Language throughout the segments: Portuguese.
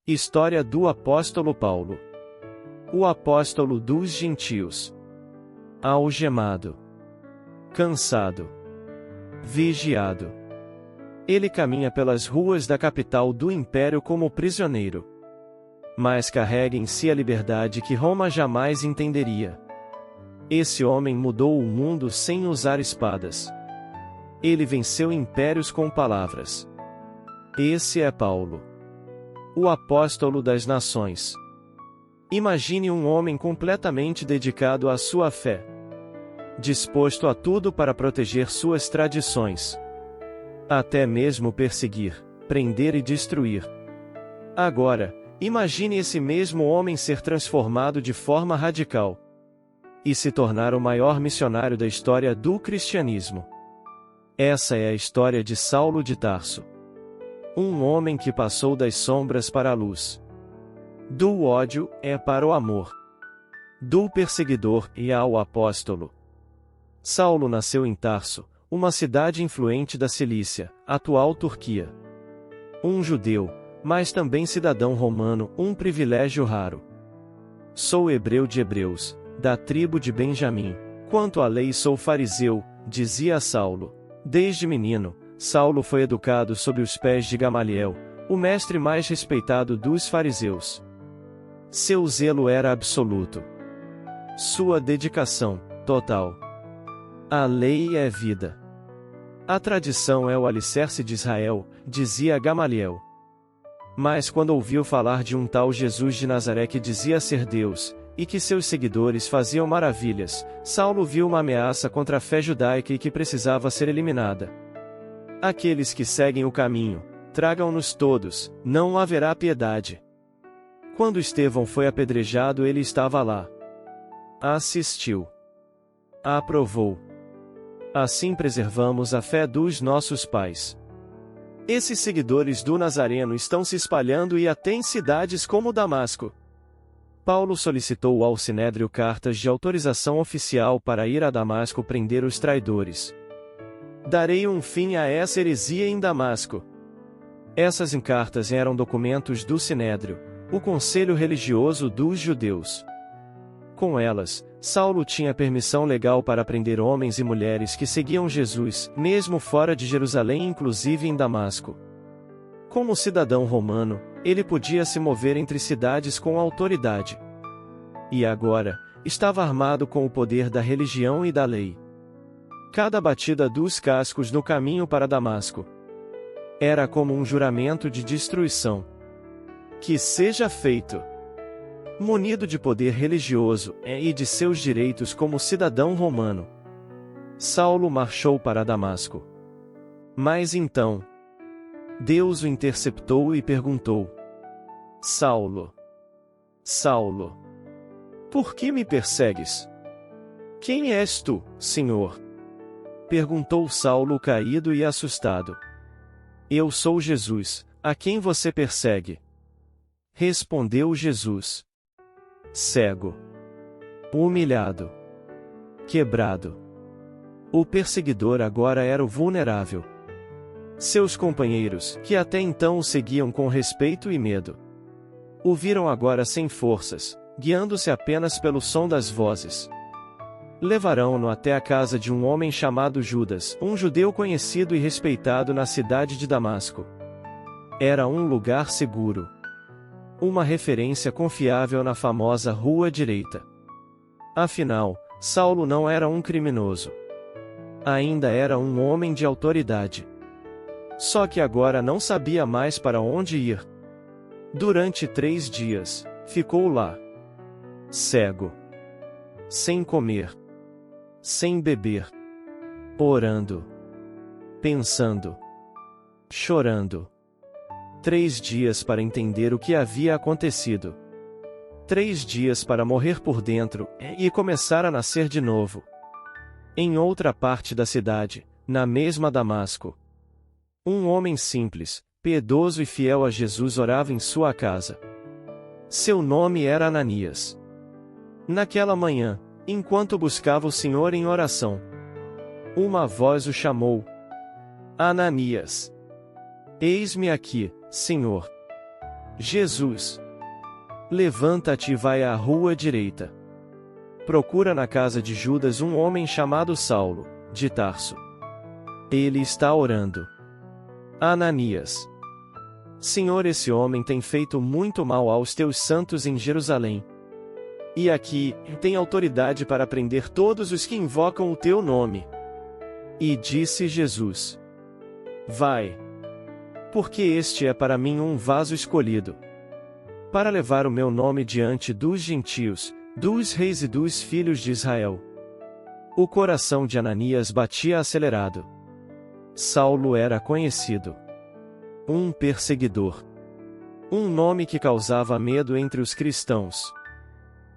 História do apóstolo Paulo. O apóstolo dos gentios. Algemado. Cansado. Vigiado. Ele caminha pelas ruas da capital do império como prisioneiro. Mas carrega em si a liberdade que Roma jamais entenderia. Esse homem mudou o mundo sem usar espadas. Ele venceu impérios com palavras. Esse é Paulo, o apóstolo das nações. Imagine um homem completamente dedicado à sua fé, disposto a tudo para proteger suas tradições, até mesmo perseguir, prender e destruir. Agora, imagine esse mesmo homem ser transformado de forma radical e se tornar o maior missionário da história do cristianismo. Essa é a história de Saulo de Tarso. Um homem que passou das sombras para a luz. Do ódio para o amor. Do perseguidor ao apóstolo. Saulo nasceu em Tarso, uma cidade influente da Cilícia, atual Turquia. Um judeu, mas também cidadão romano, um privilégio raro. Sou hebreu de hebreus, da tribo de Benjamim. Quanto à lei sou fariseu, dizia Saulo. Desde menino, Saulo foi educado sob os pés de Gamaliel, o mestre mais respeitado dos fariseus. Seu zelo era absoluto. Sua dedicação, total. A lei é vida. A tradição é o alicerce de Israel, dizia Gamaliel. Mas quando ouviu falar de um tal Jesus de Nazaré que dizia ser Deus, e que seus seguidores faziam maravilhas, Saulo viu uma ameaça contra a fé judaica e que precisava ser eliminada. Aqueles que seguem o caminho, tragam-nos todos, não haverá piedade. Quando Estevão foi apedrejado, ele estava lá. Assistiu. Aprovou. Assim preservamos a fé dos nossos pais. Esses seguidores do Nazareno estão se espalhando e até em cidades como Damasco. Paulo solicitou ao Sinédrio cartas de autorização oficial para ir a Damasco prender os traidores. Darei um fim a essa heresia em Damasco. Essas cartas eram documentos do Sinédrio, o conselho religioso dos judeus. Com elas, Saulo tinha permissão legal para prender homens e mulheres que seguiam Jesus, mesmo fora de Jerusalém, inclusive em Damasco. Como cidadão romano, ele podia se mover entre cidades com autoridade. E agora, estava armado com o poder da religião e da lei. Cada batida dos cascos no caminho para Damasco era como um juramento de destruição. Que seja feito. Munido de poder religioso e de seus direitos como cidadão romano, Saulo marchou para Damasco. Mas então, Deus o interceptou e perguntou: Saulo, Saulo, por que me persegues? Quem és tu, Senhor? Perguntou Saulo caído e assustado. Eu sou Jesus, a quem você persegue. Respondeu Jesus. Cego, humilhado, quebrado. O perseguidor agora era o vulnerável. Seus companheiros, que até então o seguiam com respeito e medo, o viram agora sem forças, guiando-se apenas pelo som das vozes. Levarão-no até a casa de um homem chamado Judas, um judeu conhecido e respeitado na cidade de Damasco. Era um lugar seguro. Uma referência confiável na famosa Rua Direita. Afinal, Saulo não era um criminoso. Ainda era um homem de autoridade. Só que agora não sabia mais para onde ir. Durante 3 dias, ficou lá. Cego. Sem comer. Sem beber. Orando. Pensando. Chorando. 3 dias para entender o que havia acontecido. 3 dias para morrer por dentro e começar a nascer de novo. Em outra parte da cidade, na mesma Damasco, um homem simples, piedoso e fiel a Jesus orava em sua casa. Seu nome era Ananias. Naquela manhã, enquanto buscava o Senhor em oração, uma voz o chamou: Ananias. Eis-me aqui, Senhor. Jesus. Levanta-te e vai à rua direita. Procura na casa de Judas um homem chamado Saulo, de Tarso. Ele está orando. Ananias. Senhor, esse homem tem feito muito mal aos teus santos em Jerusalém. E aqui, tem autoridade para prender todos os que invocam o teu nome. E disse Jesus: Vai. Porque este é para mim um vaso escolhido, para levar o meu nome diante dos gentios, dos reis e dos filhos de Israel. O coração de Ananias batia acelerado. Saulo era conhecido. Um perseguidor. Um nome que causava medo entre os cristãos.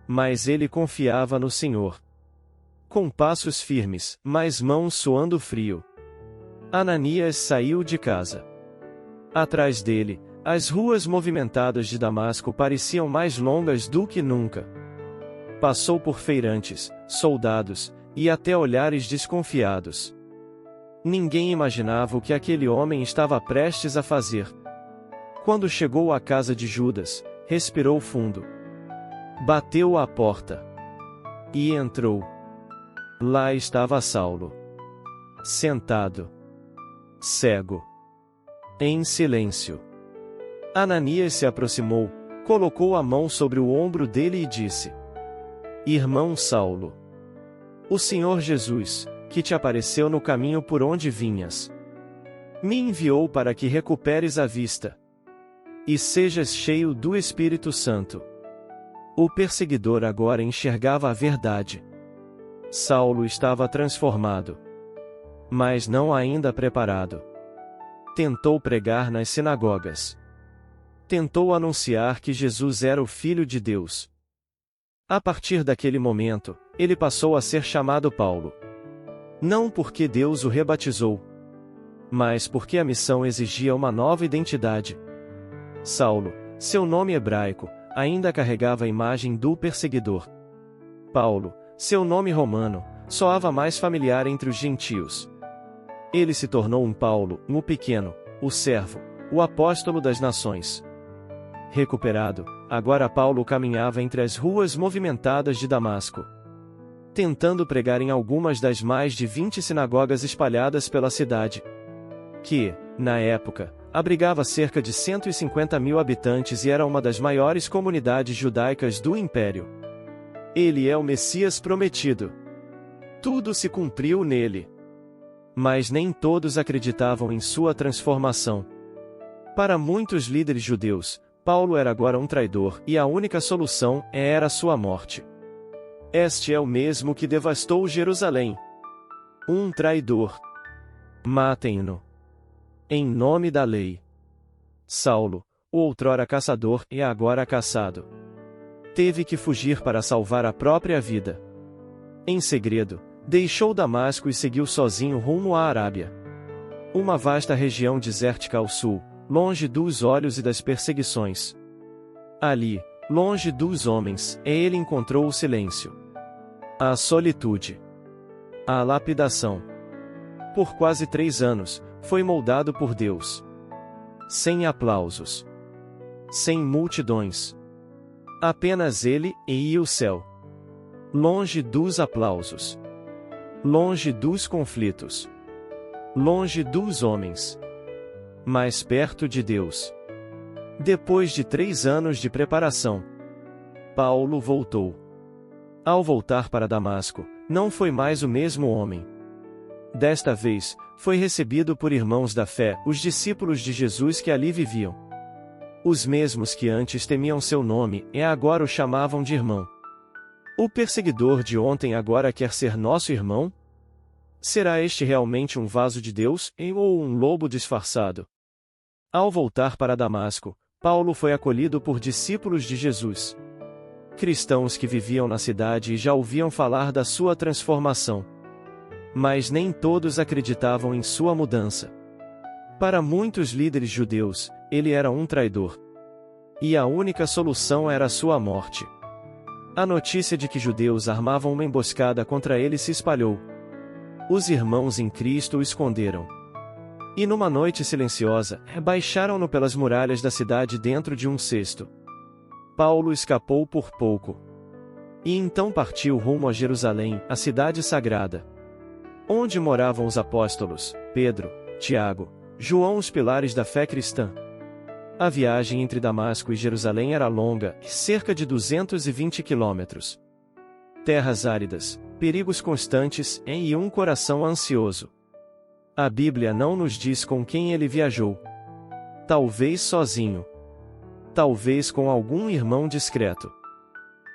Mas ele confiava no Senhor. Com passos firmes, mas mãos suando frio, Ananias saiu de casa. Atrás dele, as ruas movimentadas de Damasco pareciam mais longas do que nunca. Passou por feirantes, soldados, e até olhares desconfiados. Ninguém imaginava o que aquele homem estava prestes a fazer. Quando chegou à casa de Judas, respirou fundo. Bateu à porta. E entrou. Lá estava Saulo. Sentado. Cego. Em silêncio. Ananias se aproximou, colocou a mão sobre o ombro dele e disse: Irmão Saulo, o Senhor Jesus, que te apareceu no caminho por onde vinhas, me enviou para que recuperes a vista e sejas cheio do Espírito Santo. O perseguidor agora enxergava a verdade. Saulo estava transformado, mas não ainda preparado. Tentou pregar nas sinagogas. Tentou anunciar que Jesus era o Filho de Deus. A partir daquele momento, ele passou a ser chamado Paulo. Não porque Deus o rebatizou, mas porque a missão exigia uma nova identidade. Saulo, seu nome hebraico, ainda carregava a imagem do perseguidor. Paulo, seu nome romano, soava mais familiar entre os gentios. Ele se tornou um Paulo, o pequeno, o servo, o apóstolo das nações. Recuperado, agora Paulo caminhava entre as ruas movimentadas de Damasco, tentando pregar em algumas das mais de 20 sinagogas espalhadas pela cidade, que, na época, abrigava cerca de 150 mil habitantes e era uma das maiores comunidades judaicas do Império. Ele é o Messias prometido. Tudo se cumpriu nele. Mas nem todos acreditavam em sua transformação. Para muitos líderes judeus, Paulo era agora um traidor e a única solução era sua morte. Este é o mesmo que devastou Jerusalém. Um traidor. Matem-no. Em nome da lei. Saulo, o outrora caçador e agora caçado, teve que fugir para salvar a própria vida. Em segredo, deixou Damasco e seguiu sozinho rumo à Arábia. Uma vasta região desértica ao sul, longe dos olhos e das perseguições. Ali, longe dos homens, ele encontrou o silêncio, a solitude, a lapidação. Por quase 3 anos, foi moldado por Deus. Sem aplausos. Sem multidões. Apenas ele e o céu. Longe dos aplausos. Longe dos conflitos. Longe dos homens. Mais perto de Deus. Depois de 3 anos de preparação, Paulo voltou. Ao voltar para Damasco, não foi mais o mesmo homem. Desta vez, foi recebido por irmãos da fé, os discípulos de Jesus que ali viviam. Os mesmos que antes temiam seu nome, e agora o chamavam de irmão. O perseguidor de ontem agora quer ser nosso irmão? Será este realmente um vaso de Deus, ou um lobo disfarçado? Ao voltar para Damasco, Paulo foi acolhido por discípulos de Jesus. Cristãos que viviam na cidade e já ouviam falar da sua transformação. Mas nem todos acreditavam em sua mudança. Para muitos líderes judeus, ele era um traidor. E a única solução era sua morte. A notícia de que judeus armavam uma emboscada contra ele se espalhou. Os irmãos em Cristo o esconderam. E numa noite silenciosa, baixaram-no pelas muralhas da cidade dentro de um cesto. Paulo escapou por pouco. E então partiu rumo a Jerusalém, a cidade sagrada, onde moravam os apóstolos, Pedro, Tiago, João, os pilares da fé cristã. A viagem entre Damasco e Jerusalém era longa, cerca de 220 quilômetros. Terras áridas, perigos constantes e um coração ansioso. A Bíblia não nos diz com quem ele viajou. Talvez sozinho. Talvez com algum irmão discreto.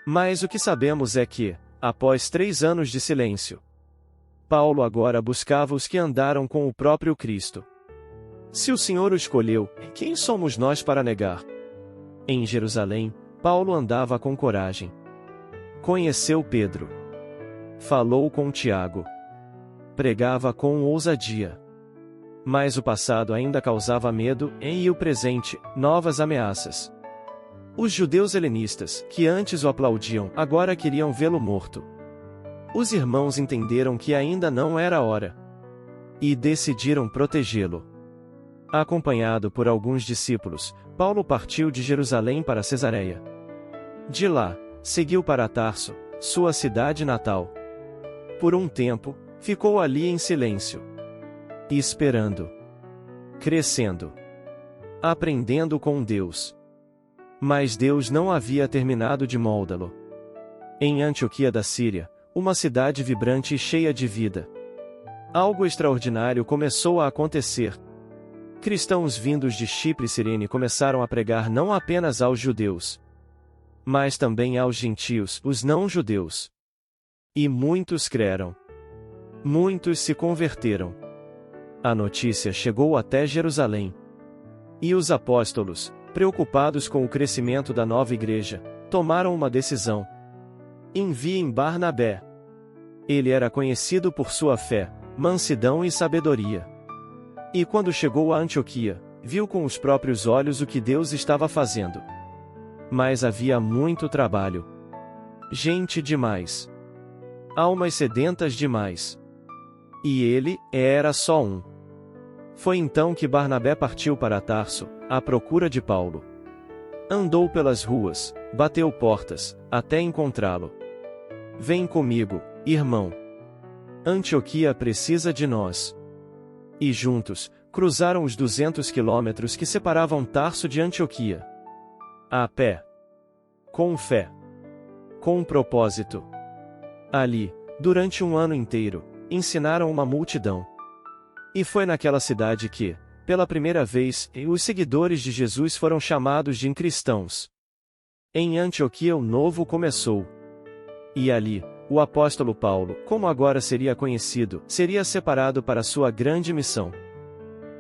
Mas o que sabemos é que, após 3 anos de silêncio, Paulo agora buscava os que andaram com o próprio Cristo. Se o Senhor o escolheu, quem somos nós para negar? Em Jerusalém, Paulo andava com coragem. Conheceu Pedro. Falou com Tiago. Pregava com ousadia. Mas o passado ainda causava medo e o presente, novas ameaças. Os judeus helenistas, que antes o aplaudiam, agora queriam vê-lo morto. Os irmãos entenderam que ainda não era hora. E decidiram protegê-lo. Acompanhado por alguns discípulos, Paulo partiu de Jerusalém para Cesareia. De lá, seguiu para Tarso, sua cidade natal. Por um tempo, ficou ali em silêncio. Esperando. Crescendo. Aprendendo com Deus. Mas Deus não havia terminado de moldá-lo. Em Antioquia da Síria, uma cidade vibrante e cheia de vida, algo extraordinário começou a acontecer. Cristãos vindos de Chipre e Cirene começaram a pregar não apenas aos judeus, mas também aos gentios, os não-judeus. E muitos creram. Muitos se converteram. A notícia chegou até Jerusalém. E os apóstolos, preocupados com o crescimento da nova igreja, tomaram uma decisão. Enviem Barnabé. Ele era conhecido por sua fé, mansidão e sabedoria. E quando chegou a Antioquia, viu com os próprios olhos o que Deus estava fazendo. Mas havia muito trabalho. Gente demais. Almas sedentas demais. E ele era só um. Foi então que Barnabé partiu para Tarso, à procura de Paulo. Andou pelas ruas, bateu portas, até encontrá-lo. Vem comigo, irmão. Antioquia precisa de nós. E juntos, cruzaram os 200 quilômetros que separavam Tarso de Antioquia. A pé. Com fé. Com propósito. Ali, durante um ano inteiro, ensinaram uma multidão. E foi naquela cidade que, pela primeira vez, os seguidores de Jesus foram chamados de cristãos. Em Antioquia o novo começou. E ali, o apóstolo Paulo, como agora seria conhecido, seria separado para sua grande missão.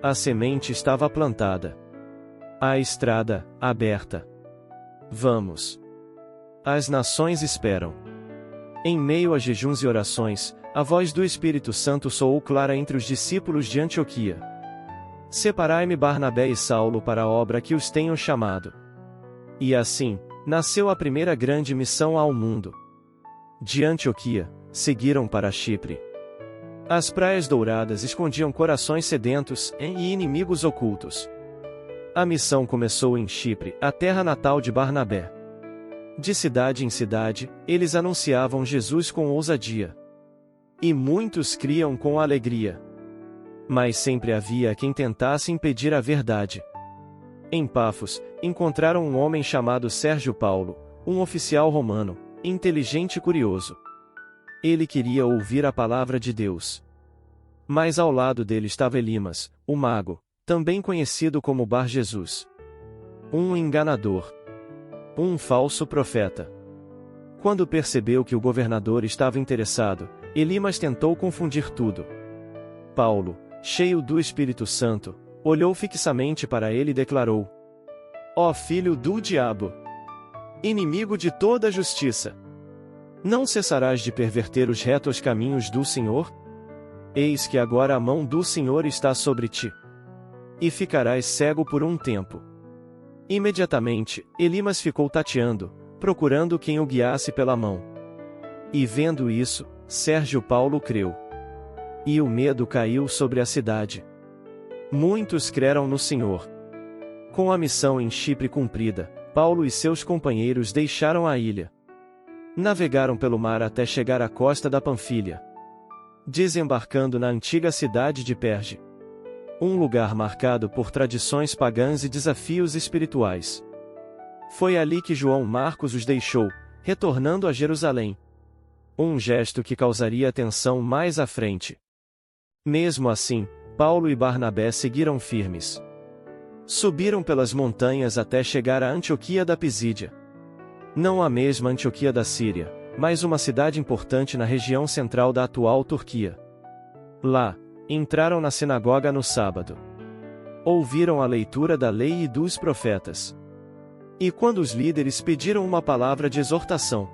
A semente estava plantada. A estrada, aberta. Vamos. As nações esperam. Em meio a jejuns e orações, a voz do Espírito Santo soou clara entre os discípulos de Antioquia. Separai-me Barnabé e Saulo para a obra que os tenho chamado. E assim, nasceu a primeira grande missão ao mundo. De Antioquia, seguiram para Chipre. As praias douradas escondiam corações sedentos e inimigos ocultos. A missão começou em Chipre, a terra natal de Barnabé. De cidade em cidade, eles anunciavam Jesus com ousadia. E muitos criam com alegria. Mas sempre havia quem tentasse impedir a verdade. Em Pafos, encontraram um homem chamado Sérgio Paulo, um oficial romano, inteligente e curioso. Ele queria ouvir a palavra de Deus. Mas ao lado dele estava Elimas, o mago, também conhecido como Bar-Jesus. Um enganador. Um falso profeta. Quando percebeu que o governador estava interessado, Elimas tentou confundir tudo. Paulo, cheio do Espírito Santo, olhou fixamente para ele e declarou: Ó filho do diabo! Inimigo de toda a justiça! Não cessarás de perverter os retos caminhos do Senhor? Eis que agora a mão do Senhor está sobre ti. E ficarás cego por um tempo. Imediatamente, Elimas ficou tateando, procurando quem o guiasse pela mão. E vendo isso, Sérgio Paulo creu. E o medo caiu sobre a cidade. Muitos creram no Senhor. Com a missão em Chipre cumprida, Paulo e seus companheiros deixaram a ilha. Navegaram pelo mar até chegar à costa da Panfilha, desembarcando na antiga cidade de Perge, um lugar marcado por tradições pagãs e desafios espirituais. Foi ali que João Marcos os deixou, retornando a Jerusalém. Um gesto que causaria tensão mais à frente. Mesmo assim, Paulo e Barnabé seguiram firmes. Subiram pelas montanhas até chegar a Antioquia da Pisídia. Não a mesma Antioquia da Síria, mas uma cidade importante na região central da atual Turquia. Lá, entraram na sinagoga no sábado. Ouviram a leitura da lei e dos profetas. E quando os líderes pediram uma palavra de exortação,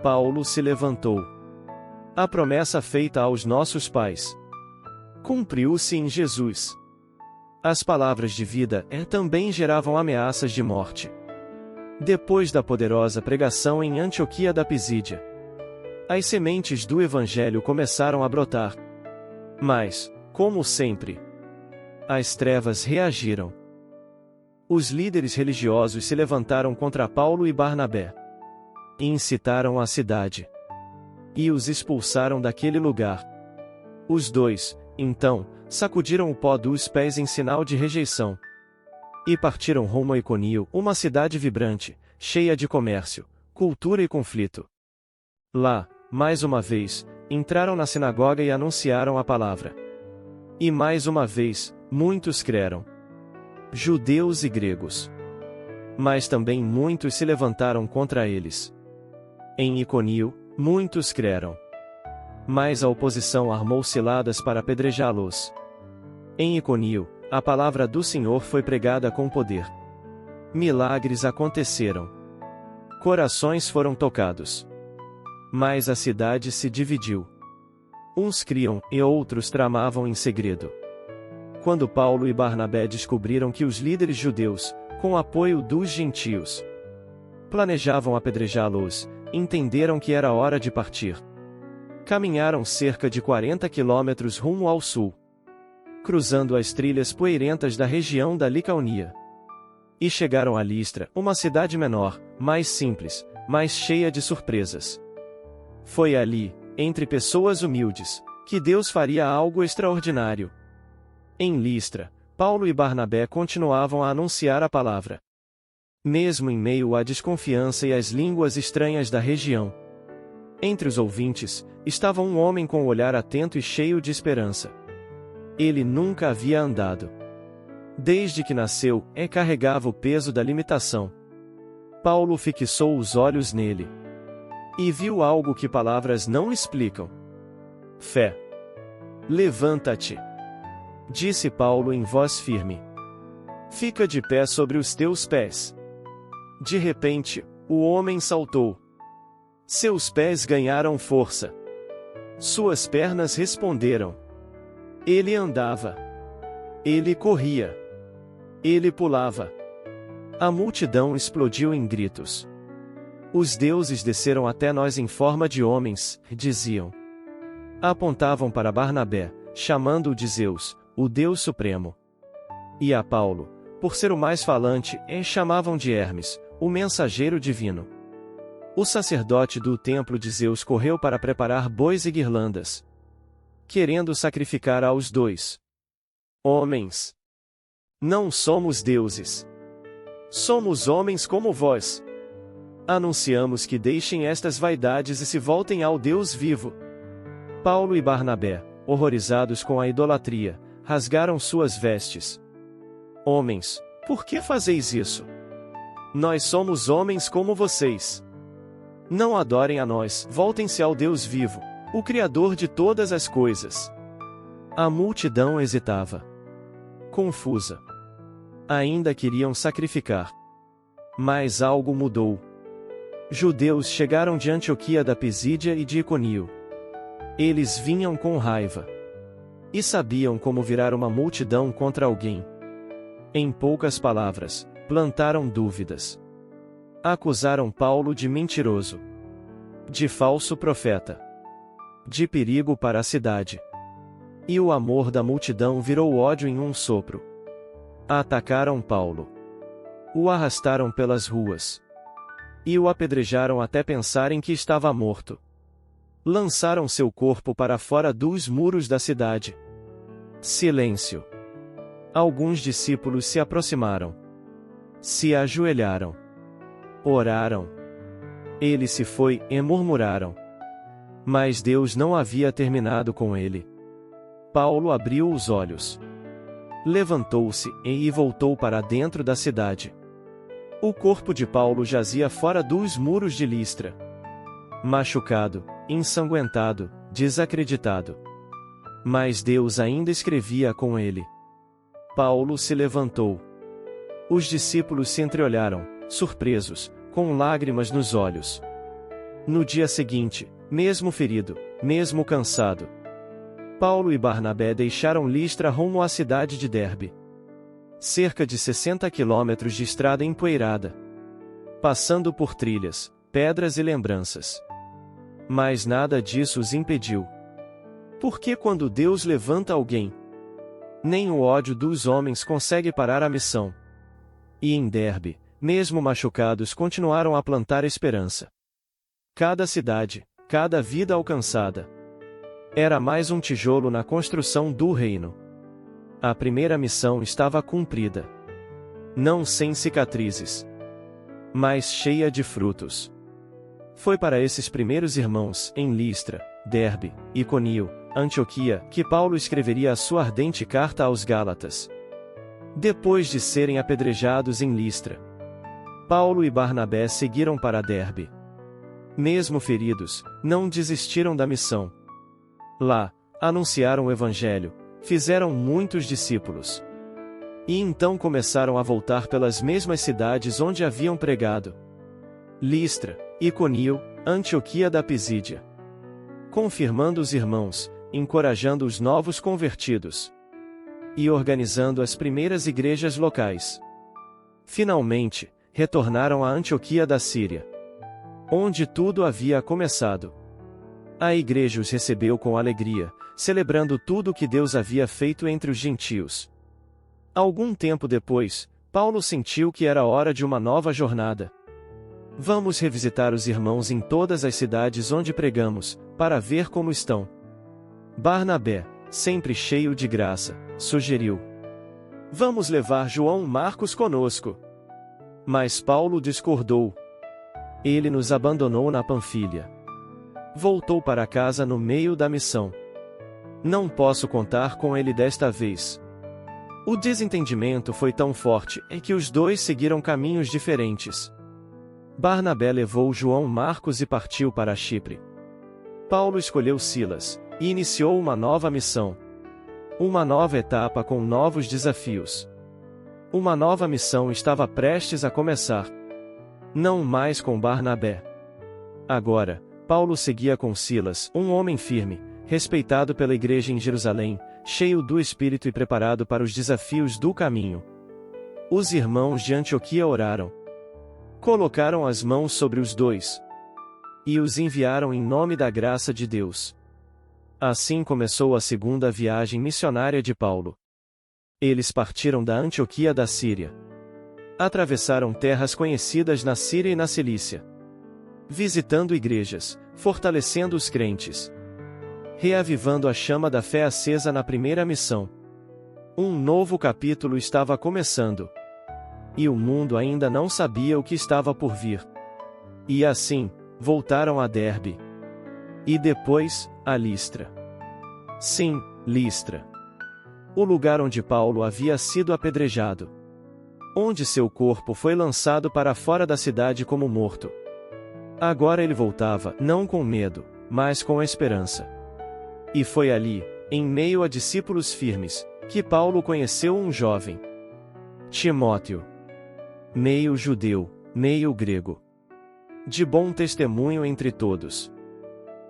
Paulo se levantou. A promessa feita aos nossos pais cumpriu-se em Jesus. As palavras de vida também geravam ameaças de morte. Depois da poderosa pregação em Antioquia da Pisídia, as sementes do Evangelho começaram a brotar. Mas, como sempre, as trevas reagiram. Os líderes religiosos se levantaram contra Paulo e Barnabé. E incitaram a cidade. E os expulsaram daquele lugar. Os dois, então, sacudiram o pó dos pés em sinal de rejeição. E partiram rumo a Iconio, uma cidade vibrante, cheia de comércio, cultura e conflito. Lá, mais uma vez, entraram na sinagoga e anunciaram a palavra. E mais uma vez, muitos creram. Judeus e gregos. Mas também muitos se levantaram contra eles. Em Iconio, muitos creram. Mas a oposição armou ciladas para apedrejá-los. Em Iconio, a palavra do Senhor foi pregada com poder. Milagres aconteceram. Corações foram tocados. Mas a cidade se dividiu. Uns criam e outros tramavam em segredo. Quando Paulo e Barnabé descobriram que os líderes judeus, com apoio dos gentios, planejavam apedrejá-los, entenderam que era hora de partir. Caminharam cerca de 40 quilômetros rumo ao sul, cruzando as trilhas poeirentas da região da Licaonia. E chegaram a Listra, uma cidade menor, mais simples, mais cheia de surpresas. Foi ali, entre pessoas humildes, que Deus faria algo extraordinário. Em Listra, Paulo e Barnabé continuavam a anunciar a palavra. Mesmo em meio à desconfiança e às línguas estranhas da região. Entre os ouvintes, estava um homem com o olhar atento e cheio de esperança. Ele nunca havia andado. Desde que nasceu, carregava o peso da limitação. Paulo fixou os olhos nele. E viu algo que palavras não explicam. Fé. Levanta-te, disse Paulo em voz firme. Fica de pé sobre os teus pés. De repente, o homem saltou. Seus pés ganharam força. Suas pernas responderam. Ele andava. Ele corria. Ele pulava. A multidão explodiu em gritos. Os deuses desceram até nós em forma de homens, diziam. Apontavam para Barnabé, chamando-o de Zeus, o Deus Supremo. E a Paulo, por ser o mais falante, chamavam de Hermes, o mensageiro divino. O sacerdote do templo de Zeus correu para preparar bois e guirlandas, querendo sacrificar aos dois. Homens. Não somos deuses. Somos homens como vós. Anunciamos que deixem estas vaidades e se voltem ao Deus vivo. Paulo e Barnabé, horrorizados com a idolatria, rasgaram suas vestes. Homens, por que fazeis isso? Nós somos homens como vocês. Não adorem a nós, voltem-se ao Deus vivo, o Criador de todas as coisas. A multidão hesitava. Confusa. Ainda queriam sacrificar. Mas algo mudou. Judeus chegaram de Antioquia da Pisídia e de Iconio. Eles vinham com raiva. E sabiam como virar uma multidão contra alguém. Em poucas palavras, plantaram dúvidas. Acusaram Paulo de mentiroso, de falso profeta, de perigo para a cidade. E o amor da multidão virou ódio em um sopro. Atacaram Paulo. O arrastaram pelas ruas. E o apedrejaram até pensarem que estava morto. Lançaram seu corpo para fora dos muros da cidade. Silêncio. Alguns discípulos se aproximaram. Se ajoelharam. Oraram. Ele se foi, e murmuraram. Mas Deus não havia terminado com ele. Paulo abriu os olhos. Levantou-se, e voltou para dentro da cidade. O corpo de Paulo jazia fora dos muros de Listra. Machucado, ensanguentado, desacreditado. Mas Deus ainda escrevia com ele. Paulo se levantou. Os discípulos se entreolharam, surpresos, com lágrimas nos olhos. No dia seguinte, mesmo ferido, mesmo cansado, Paulo e Barnabé deixaram Listra rumo à cidade de Derbe. Cerca de 60 quilômetros de estrada empoeirada. Passando por trilhas, pedras e lembranças. Mas nada disso os impediu. Porque quando Deus levanta alguém, nem o ódio dos homens consegue parar a missão. E em Derbe, mesmo machucados, continuaram a plantar esperança. Cada cidade, cada vida alcançada, era mais um tijolo na construção do reino. A primeira missão estava cumprida. Não sem cicatrizes, mas cheia de frutos. Foi para esses primeiros irmãos, em Listra, Derbe, Iconio, Antioquia, que Paulo escreveria a sua ardente carta aos Gálatas. Depois de serem apedrejados em Listra, Paulo e Barnabé seguiram para Derbe. Mesmo feridos, não desistiram da missão. Lá, anunciaram o Evangelho, fizeram muitos discípulos. E então começaram a voltar pelas mesmas cidades onde haviam pregado. Listra, Iconio, Antioquia da Pisídia. Confirmando os irmãos, encorajando os novos convertidos. E organizando as primeiras igrejas locais. Finalmente, retornaram a Antioquia da Síria, onde tudo havia começado. A igreja os recebeu com alegria, celebrando tudo o que Deus havia feito entre os gentios. Algum tempo depois, Paulo sentiu que era hora de uma nova jornada. Vamos revisitar os irmãos em todas as cidades onde pregamos, para ver como estão. Barnabé, sempre cheio de graça, sugeriu. Vamos levar João Marcos conosco. Mas Paulo discordou. Ele nos abandonou na Panfilha. Voltou para casa no meio da missão. Não posso contar com ele desta vez. O desentendimento foi tão forte que os dois seguiram caminhos diferentes. Barnabé levou João Marcos e partiu para Chipre. Paulo escolheu Silas, e iniciou uma nova missão. Uma nova etapa com novos desafios. Uma nova missão estava prestes a começar. Não mais com Barnabé. Agora, Paulo seguia com Silas, um homem firme, respeitado pela igreja em Jerusalém, cheio do Espírito e preparado para os desafios do caminho. Os irmãos de Antioquia oraram. Colocaram as mãos sobre os dois. E os enviaram em nome da graça de Deus. Assim começou a segunda viagem missionária de Paulo. Eles partiram da Antioquia da Síria. Atravessaram terras conhecidas na Síria e na Cilícia. Visitando igrejas, fortalecendo os crentes. Reavivando a chama da fé acesa na primeira missão. Um novo capítulo estava começando. E o mundo ainda não sabia o que estava por vir. E assim, voltaram a Derbe. E depois, a Listra. Sim, Listra. O lugar onde Paulo havia sido apedrejado. Onde seu corpo foi lançado para fora da cidade como morto. Agora ele voltava, não com medo, mas com esperança. E foi ali, em meio a discípulos firmes, que Paulo conheceu um jovem. Timóteo. Meio judeu, meio grego. De bom testemunho entre todos.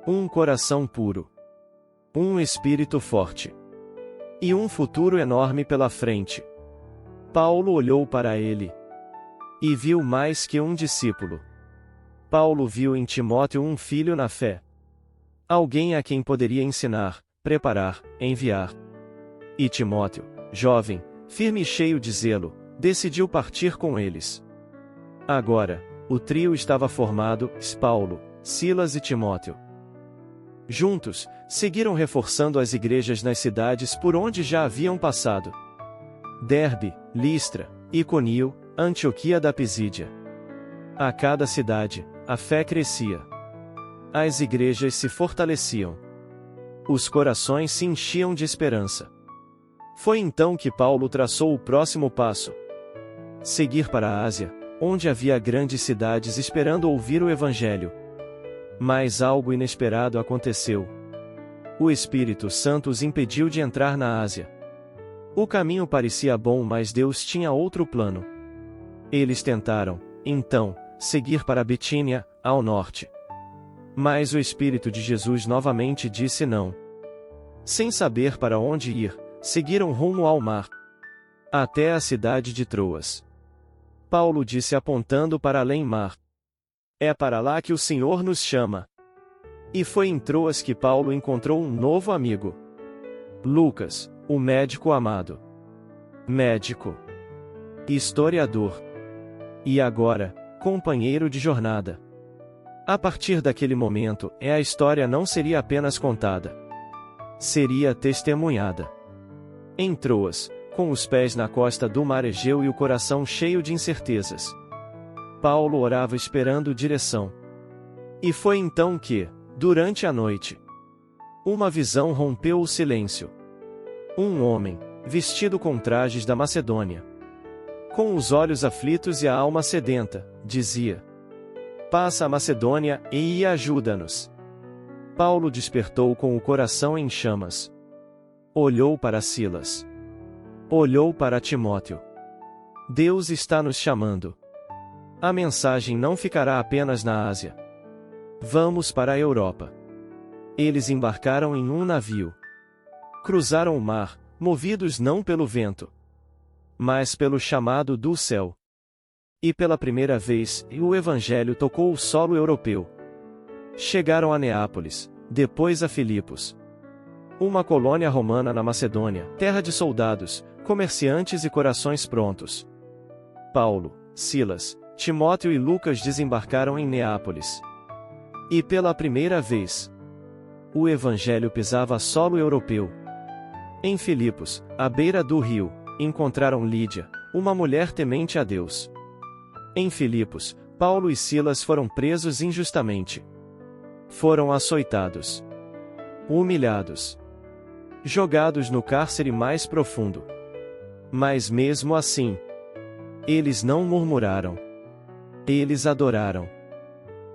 Um coração puro. Um espírito forte. E um futuro enorme pela frente. Paulo olhou para ele. E viu mais que um discípulo. Paulo viu em Timóteo um filho na fé. Alguém a quem poderia ensinar, preparar, enviar. E Timóteo, jovem, firme e cheio de zelo, decidiu partir com eles. Agora, o trio estava formado: Paulo, Silas e Timóteo. Juntos, seguiram reforçando as igrejas nas cidades por onde já haviam passado: Derbe, Listra, Iconio, Antioquia da Pisídia. A cada cidade, a fé crescia. As igrejas se fortaleciam. Os corações se enchiam de esperança. Foi então que Paulo traçou o próximo passo: seguir para a Ásia, onde havia grandes cidades esperando ouvir o Evangelho. Mas algo inesperado aconteceu. O Espírito Santo os impediu de entrar na Ásia. O caminho parecia bom, mas Deus tinha outro plano. Eles tentaram, então, seguir para Bitínia, ao norte. Mas o Espírito de Jesus novamente disse não. Sem saber para onde ir, seguiram rumo ao mar, até a cidade de Troas. Paulo disse apontando para além-mar: é para lá que o Senhor nos chama. E foi em Troas que Paulo encontrou um novo amigo: Lucas, o médico amado. Médico, historiador e agora, companheiro de jornada. A partir daquele momento, a história não seria apenas contada, seria testemunhada. Em Troas, com os pés na costa do mar Egeu e o coração cheio de incertezas, Paulo orava esperando direção. E foi então que, durante a noite, uma visão rompeu o silêncio. Um homem, vestido com trajes da Macedônia, com os olhos aflitos e a alma sedenta, dizia: passa a Macedônia e ajuda-nos. Paulo despertou com o coração em chamas. Olhou para Silas. Olhou para Timóteo. Deus está nos chamando. A mensagem não ficará apenas na Ásia. Vamos para a Europa. Eles embarcaram em um navio. Cruzaram o mar, movidos não pelo vento, mas pelo chamado do céu. E pela primeira vez, o Evangelho tocou o solo europeu. Chegaram a Neápolis, depois a Filipos, uma colônia romana na Macedônia, terra de soldados, comerciantes e corações prontos. Paulo, Silas, Timóteo e Lucas desembarcaram em Neápolis. E pela primeira vez, o Evangelho pisava solo europeu. Em Filipos, à beira do rio, encontraram Lídia, uma mulher temente a Deus. Em Filipos, Paulo e Silas foram presos injustamente. Foram açoitados, humilhados, jogados no cárcere mais profundo. Mas mesmo assim, eles não murmuraram. Eles adoraram.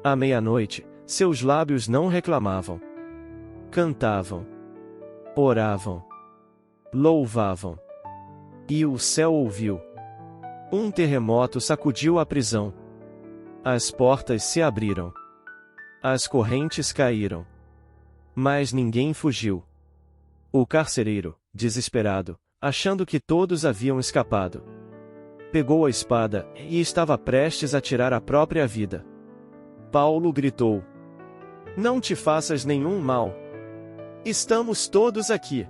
À meia-noite, seus lábios não reclamavam. Cantavam, oravam, louvavam. E o céu ouviu. Um terremoto sacudiu a prisão. As portas se abriram. As correntes caíram. Mas ninguém fugiu. O carcereiro, desesperado, achando que todos haviam escapado, pegou a espada e estava prestes a tirar a própria vida. Paulo gritou: não te faças nenhum mal. Estamos todos aqui.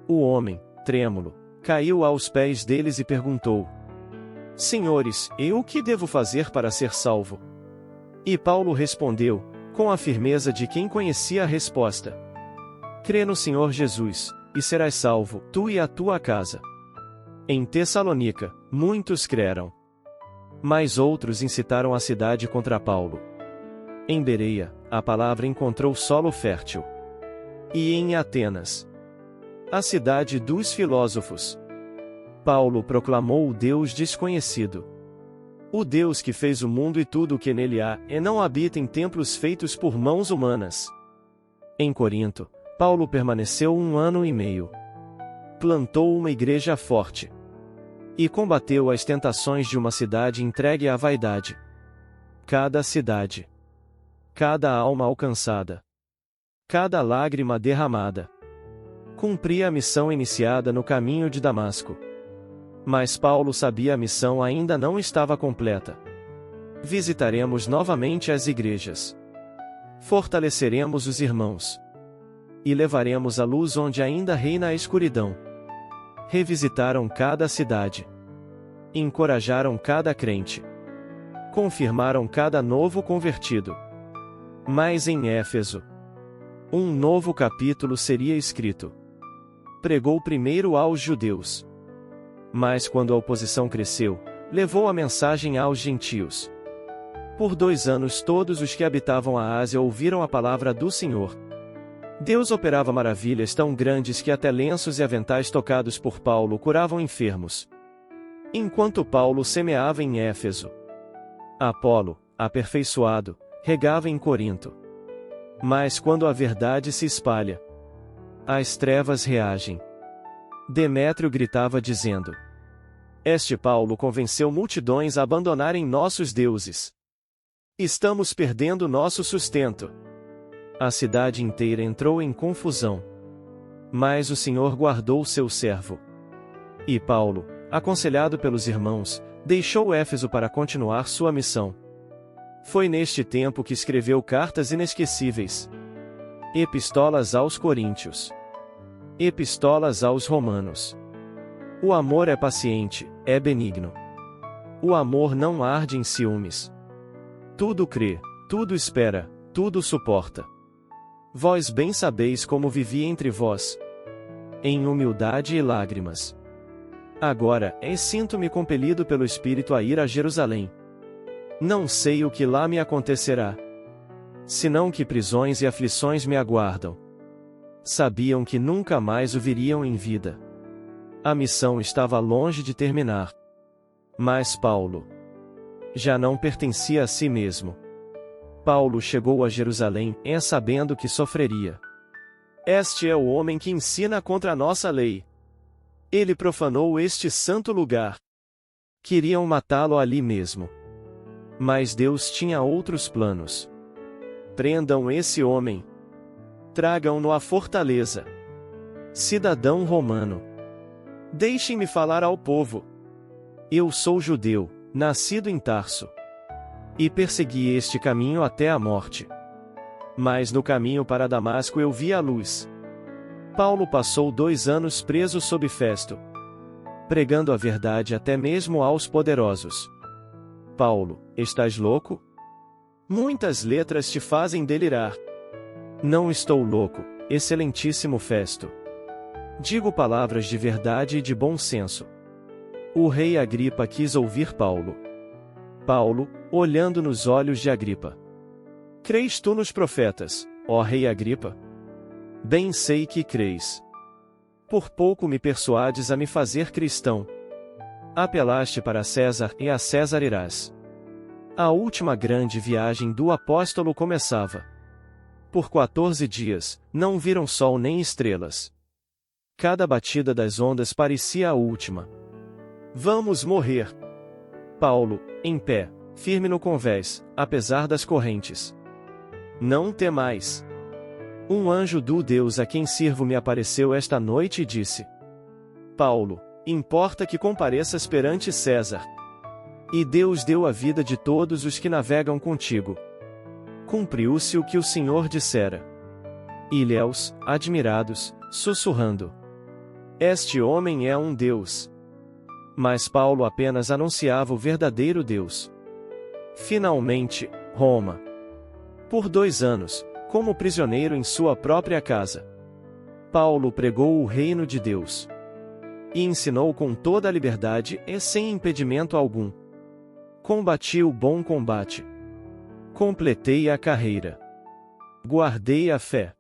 O homem, trêmulo, caiu aos pés deles e perguntou: senhores, o que devo fazer para ser salvo? E Paulo respondeu, com a firmeza de quem conhecia a resposta: crê no Senhor Jesus, e serás salvo, tu e a tua casa. Em Tessalônica, muitos creram, mas outros incitaram a cidade contra Paulo. Em Bereia, a palavra encontrou solo fértil. E em Atenas, a cidade dos filósofos, Paulo proclamou o Deus desconhecido. O Deus que fez o mundo e tudo o que nele há, e não habita em templos feitos por mãos humanas. Em Corinto, Paulo permaneceu 1 ano e meio. Plantou uma igreja forte. E combateu as tentações de uma cidade entregue à vaidade. Cada cidade, cada alma alcançada, cada lágrima derramada, cumpria a missão iniciada no caminho de Damasco. Mas Paulo sabia a missão ainda não estava completa. Visitaremos novamente as igrejas. Fortaleceremos os irmãos. e levaremos a luz onde ainda reina a escuridão. Revisitaram cada cidade. Encorajaram cada crente. Confirmaram cada novo convertido. Mas em Éfeso, um novo capítulo seria escrito. Pregou primeiro aos judeus. Mas quando a oposição cresceu, levou a mensagem aos gentios. Por 2 anos todos os que habitavam a Ásia ouviram a palavra do Senhor. Deus operava maravilhas tão grandes que até lenços e aventais tocados por Paulo curavam enfermos. Enquanto Paulo semeava em Éfeso, Apolo, aperfeiçoado, regava em Corinto. Mas quando a verdade se espalha, as trevas reagem. Demétrio gritava dizendo: Este Paulo convenceu multidões a abandonarem nossos deuses. Estamos perdendo nosso sustento. A cidade inteira entrou em confusão. Mas o Senhor guardou seu servo. E Paulo, aconselhado pelos irmãos, deixou Éfeso para continuar sua missão. Foi neste tempo que escreveu cartas inesquecíveis. Epístolas aos Coríntios. Epístolas aos Romanos. O amor é paciente, é benigno. O amor não arde em ciúmes. Tudo crê, tudo espera, tudo suporta. Vós bem sabeis como vivi entre vós, em humildade e lágrimas. Agora, sinto-me compelido pelo Espírito a ir a Jerusalém. Não sei o que lá me acontecerá, senão que prisões e aflições me aguardam. Sabiam que nunca mais o viriam em vida. A missão estava longe de terminar. Mas Paulo já não pertencia a si mesmo. Paulo chegou a Jerusalém, sabendo que sofreria. Este é o homem que ensina contra a nossa lei. Ele profanou este santo lugar. Queriam matá-lo ali mesmo. Mas Deus tinha outros planos. Prendam esse homem. Tragam-no à fortaleza. Cidadão romano. Deixem-me falar ao povo. Eu sou judeu, nascido em Tarso. E persegui este caminho até a morte. Mas no caminho para Damasco eu vi a luz. Paulo passou 2 anos preso sob Festo, pregando a verdade até mesmo aos poderosos. Paulo, estás louco? Muitas letras te fazem delirar. Não estou louco, excelentíssimo Festo. Digo palavras de verdade e de bom senso. O rei Agripa quis ouvir Paulo. Paulo, olhando nos olhos de Agripa. Crês tu nos profetas, ó rei Agripa? Bem sei que crês. Por pouco me persuades a me fazer cristão. Apelaste para César e a César irás. A última grande viagem do apóstolo começava. Por 14 dias, não viram sol nem estrelas. Cada batida das ondas parecia a última. Vamos morrer. Paulo, em pé, firme no convés, apesar das correntes. Não temais. Um anjo do Deus a quem sirvo me apareceu esta noite e disse: Paulo, importa que compareças perante César. E Deus deu a vida de todos os que navegam contigo. Cumpriu-se o que o Senhor dissera. Ilhéus, admirados, sussurrando: Este homem é um Deus. Mas Paulo apenas anunciava o verdadeiro Deus. Finalmente, Roma. Por 2 anos, como prisioneiro em sua própria casa, Paulo pregou o reino de Deus. E ensinou com toda a liberdade e sem impedimento algum. Combati o bom combate. Completei a carreira. Guardei a fé.